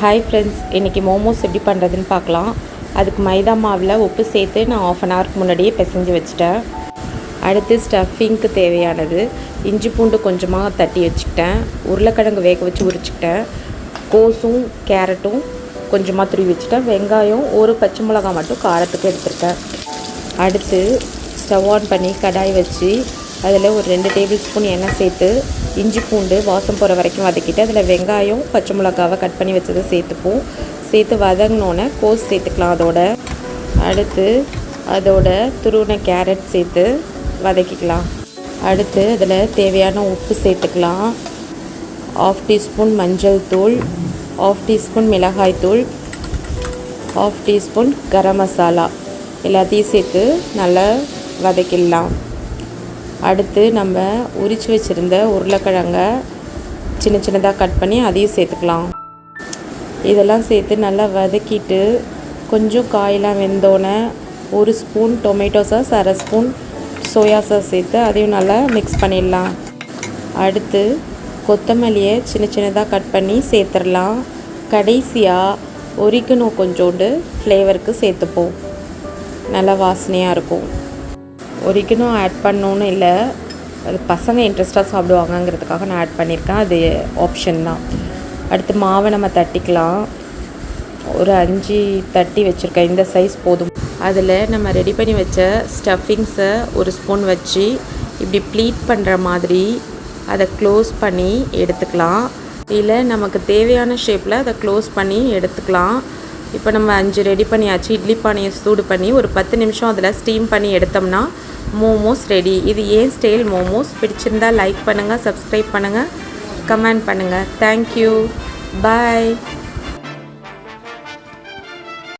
Hi friends, இன்றைக்கி மோமோஸ் எப்படி பண்ணுறதுன்னு பார்க்கலாம். அதுக்கு மைதா மாவில் உப்பு சேர்த்து நான் 1/2 அன் ஹவருக்கு முன்னாடியே பிசைஞ்சு வச்சுட்டேன். அடுத்து ஸ்டஃபிங்க்கு தேவையானது இஞ்சி பூண்டு கொஞ்சமாக தட்டி வச்சுக்கிட்டேன். உருளைக்கிழங்கு வேக வச்சு உரிச்சிக்கிட்டேன். கோஸும் கேரட்டும் கொஞ்சமாக துருவி வச்சுட்டேன். வெங்காயம் ஒரு பச்சை மிளகாய் மட்டும் காரத்துக்கு எடுத்துருக்கேன். அடுத்து ஸ்டவ் ஆன் பண்ணி கடாய் வச்சு அதில் ஒரு 2 டேபிள் ஸ்பூன் எண்ணெய் சேர்த்து இஞ்சி பூண்டு வாசம் போகிற வரைக்கும் வதக்கிட்டு அதில் வெங்காயம் பச்சை மிளகாவை கட் பண்ணி வச்சதை சேர்த்துப்போம். சேர்த்து வதங்கினோன்னே கோஸ் சேர்த்துக்கலாம். அடுத்து அதோட துருவின கேரட் சேர்த்து வதக்கிக்கலாம். அடுத்து அதில் தேவையான உப்பு சேர்த்துக்கலாம். 1/2 டீஸ்பூன் மஞ்சள் தூள், 1/2 டீஸ்பூன் மிளகாய் தூள், 1/2 டீஸ்பூன் கரம் மசாலா எல்லாத்தையும் சேர்த்து நல்லா வதக்கிடலாம். அடுத்து நம்ம உரித்து வச்சுருந்த உருளைக்கிழங்க சின்ன சின்னதாக கட் பண்ணி அதையும் சேர்த்துக்கலாம். இதெல்லாம் சேர்த்து நல்லா வதக்கிட்டு கொஞ்சம் காயெல்லாம் வெந்தோடனே 1 spoon tomato sauce, 1/2 spoon soya sauce சேர்த்து அதையும் நல்லா மிக்ஸ் பண்ணிடலாம். அடுத்து கொத்தமல்லியை சின்ன சின்னதாக கட் பண்ணி சேர்த்துடலாம். கடைசியாக ஒரிகனோ கொஞ்சோண்டு ஃப்ளேவருக்கு சேர்த்துப்போம், நல்லா வாசனையாக இருக்கும். ஒரிகனோ ஆட் பண்ணணுன்னு இல்லை, அது பசங்க இன்ட்ரெஸ்ட்டாக சாப்பிடுவாங்கங்கிறதுக்காக நான் ஆட் பண்ணியிருக்கேன். அது ஆப்ஷன் தான். அடுத்து மாவை நம்ம தட்டிக்கலாம். ஒரு 5 தட்டி வச்சுருக்கேன், இந்த சைஸ் போதும். அதில் நம்ம ரெடி பண்ணி வச்ச ஸ்டஃபிங்ஸை 1 ஸ்பூன் வச்சு இப்படி ப்ளீட் பண்ணுற மாதிரி அதை க்ளோஸ் பண்ணி எடுத்துக்கலாம். இல்லை நமக்கு தேவையான ஷேப்பில் அதை க்ளோஸ் பண்ணி எடுத்துக்கலாம். இப்போ நம்ம 5 ரெடி பண்ணியாச்சு. இட்லி பானையை சூடு பண்ணி ஒரு 10 நிமிஷம் அதில் ஸ்டீம் பண்ணி எடுத்தோம்னா மோமோஸ் ரெடி. இது ஏன் ஸ்டைல் மோமோஸ் பிடிச்சிருந்தால் லைக் பண்ணுங்கள், சப்ஸ்கிரைப் பண்ணுங்கள், கமெண்ட் பண்ணுங்கள். தேங்க்யூ, பாய்.